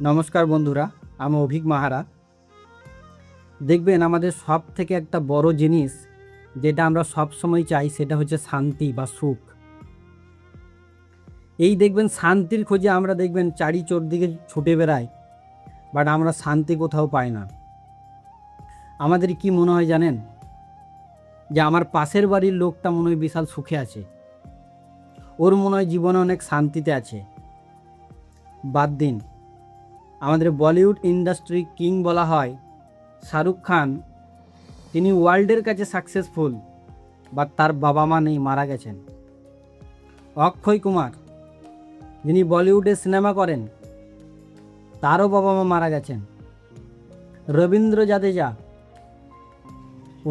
নমস্কার বন্ধুরা, আমি অভিক মাহারা। দেখবেন আমাদের সব থেকে একটা বড় জিনিস যেটা আমরা সব সময় চাই সেটা হচ্ছে শান্তি বা সুখ। এই দেখবেন শান্তির খোঁজে আমরা দেখবেন চারিদিকে ছুটে বেড়াই, বাট আমরা শান্তি কোথাও পাই না। আমাদের কি মনে হয় জানেন, যে আমার পাশের বাড়ির লোকটা মনে হয় বিশাল সুখে আছে, ওর মনে হয় জীবনে অনেক শান্তিতে আছে। বাদ দিন, আমাদের বলিউড ইন্ডাস্ট্রি কিং বলা হয় শাহরুখ খান, তিনি ওয়ার্ল্ডের কাছে সাকসেসফুল, বা তার বাবা মা নেই, মারা গেছেন। অক্ষয় কুমার, যিনি বলিউডে সিনেমা করেন, তারও বাবা মা মারা গেছেন। রবীন্দ্র জাদেজা,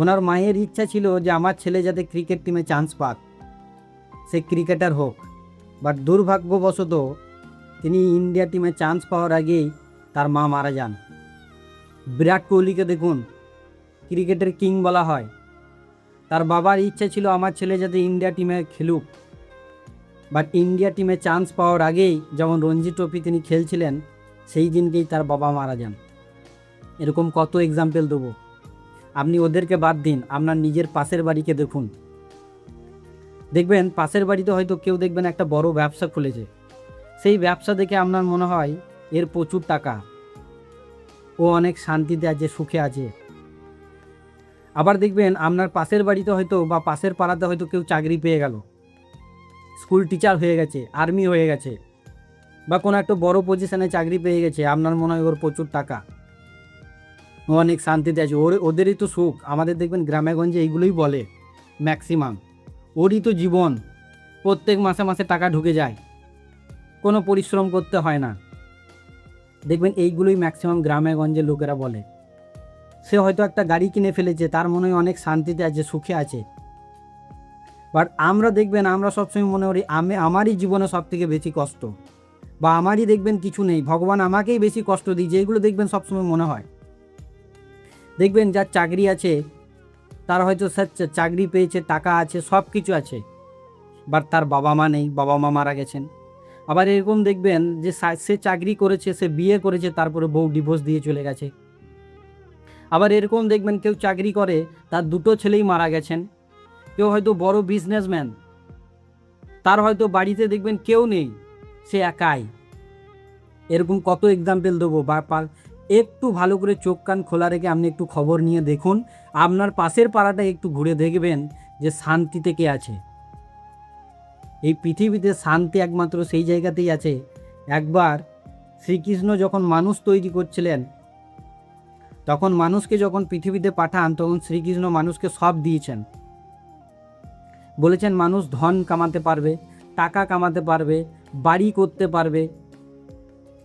ওনার মায়ের ইচ্ছা ছিল যে আমার ছেলে যাতে ক্রিকেট টিমে চান্স পাক, সে ক্রিকেটার হোক, বাট দুর্ভাগ্যবশত তিনি ইন্ডিয়া টিমে চান্স পাওয়ার আগেই তার মা মারা যান। বিরাট কোহলিকে দেখুন, ক্রিকেটের কিং বলা হয়, তার বাবার ইচ্ছা ছিল আমার ছেলে যাতে ইন্ডিয়া টিমে খেলুক, বাট ইন্ডিয়া টিমে চান্স পাওয়ার আগেই যেমন রঞ্জি ট্রফি তিনি খেলছিলেন, সেই দিনকেই তার বাবা মারা যান। এরকম কত এক্সাম্পল দেবো। আপনি ওদেরকে বাদ দিন, আপনার নিজের পাশের বাড়িকে দেখুন। দেখবেন পাশের বাড়িতে হয়তো কেউ দেখবেন একটা বড় ব্যবসা খুলেছে, সেই ব্যবসা দেখে আপনার মনে হয় এর প্রচুর টাকা, ও অনেক শান্তিতে আছে, সুখে আছে। আবার দেখবেন আপনার পাশের বাড়িতে হয়তো বা পাশের পাড়াতে হয়তো কেউ চাকরি পেয়ে গেল, স্কুল টিচার হয়ে গেছে, আর্মি হয়ে গেছে, বা কোনো একটা বড় পজিশনে চাকরি পেয়ে গেছে, আপনার মনে হয় ওর প্রচুর টাকা, ও অনেক শান্তিতে আছে, ওদেরই তো সুখ। আমাদের দেখবেন গ্রামে গঞ্জে এইগুলোই বলে ম্যাক্সিমাম, ওরই তো জীবন, প্রত্যেক মাসে মাসে টাকা ঢুকে যায়, কোনো পরিশ্রম করতে হয় না। দেখবেন এইগুলোই ম্যাক্সিমাম গ্রামে গঞ্জে লোকেরা বলে। সে হয়তো একটা গাড়ি কিনে ফেলেছে, তার মনে হয় অনেক শান্তিতে আছে, সুখে আছে। বাট আমরা দেখবেন আমরা সবসময় মনে করি আমারই জীবনে সব থেকে বেশি কষ্ট, বা আমারই দেখবেন কিছু নেই, ভগবান আমাকেই বেশি কষ্ট দিয়েছে, এগুলো দেখবেন সবসময় মনে হয়। দেখবেন যার চাকরি আছে, তার হয়তো স্যার চাকরি পেয়েছে, টাকা আছে, সব কিছু আছে, বাট তার বাবা মা নেই, বাবা মা মারা গেছেন। আবার এরকম দেখবেন যে সে চাকরি করেছে, সে বিয়ে করেছে, তারপরে বউ ডিভোর্স দিয়ে চলে গেছে। আবার এরকম দেখবেন কেউ চাকরি করে, তার দুটো ছেলেই মারা গেছেন। কেউ হয়তো বড় বিজনেসম্যান, তার হয়তো বাড়িতে দেখবেন কেউ নেই, সে একাই। এরকম কত এক্সাম্পল দেবো। বা একটু ভালো করে চোখ কান খোলা রেখে আপনি একটু খবর নিয়ে দেখুন, আপনার পাশের পাড়াটা একটু ঘুরে দেখবেন যে শান্তিতে কে আছে। এই পৃথিবীতে শান্তি একমাত্র সেই জায়গাতেই আছে। একবার শ্রীকৃষ্ণ যখন মানুষ তৈরি করছিলেন, তখন মানুষকে যখন পৃথিবীতে পাঠান, তখন শ্রীকৃষ্ণ মানুষকে সব দিয়েছেন। বলেছেন মানুষ ধন কামাতে পারবে, টাকা কামাতে পারবে, বাড়ি করতে পারবে,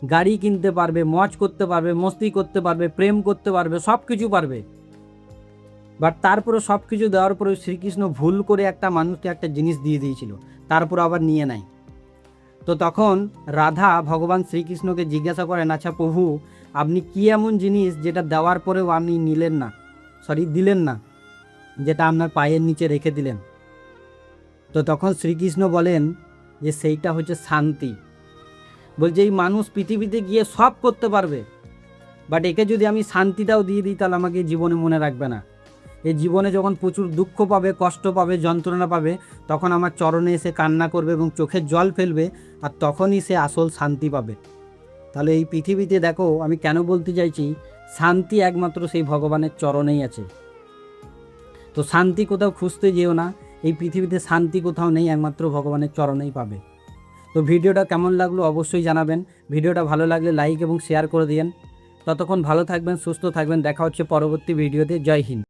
গাড়ি কিনতে পারবে, মজ করতে পারবে, মস্তি করতে পারবে, প্রেম করতে পারবে, সব কিছু পারবে। বাট তারপরে সব কিছু দেওয়ার পরে শ্রীকৃষ্ণ ভুল করে একটা মানুষকে একটা জিনিস দিয়ে দিয়েছিল, তারপর আবার নিয়ে নেয়। তো তখন রাধা ভগবান শ্রীকৃষ্ণকে জিজ্ঞাসা করেন, আচ্ছা প্রভু, আপনি কি এমন জিনিস যেটা দেওয়ার পরেও আপনি দিলেন না, যেটা আপনার পায়ের নিচে রেখে দিলেন? তো তখন শ্রীকৃষ্ণ বলেন যে সেইটা হচ্ছে শান্তি। বলছে এই মানুষ পৃথিবীতে গিয়ে সব করতে পারবে, বাট একে যদি আমি শান্তিটাও দিয়ে দিই, তাহলে আমাকে জীবনে মনে রাখবে না। এই জীবনে যখন প্রচুর দুঃখ পাবে, কষ্ট পাবে, যন্ত্রণা পাবে, তখন আমার চরণে এসে কান্না করবে এবং চোখের জল ফেলবে, আর তখনই সে আসল শান্তি পাবে। তাহলে এই পৃথিবীতে দেখো, আমি কেন বলতে চাইছি, শান্তি একমাত্র সেই ভগবানের চরণেই আছে। তো শান্তি কোথাও খুঁজতে যেও না, এই পৃথিবীতে শান্তি কোথাও নেই, একমাত্র ভগবানের চরণেই পাবে। তো ভিডিওটা কেমন লাগলো অবশ্যই জানাবেন। ভিডিওটা ভালো লাগলে লাইক এবং শেয়ার করে দিন। ততক্ষণ ভালো থাকবেন, সুস্থ থাকবেন, দেখা হচ্ছে পরবর্তী ভিডিওতে। জয় হিন্দ।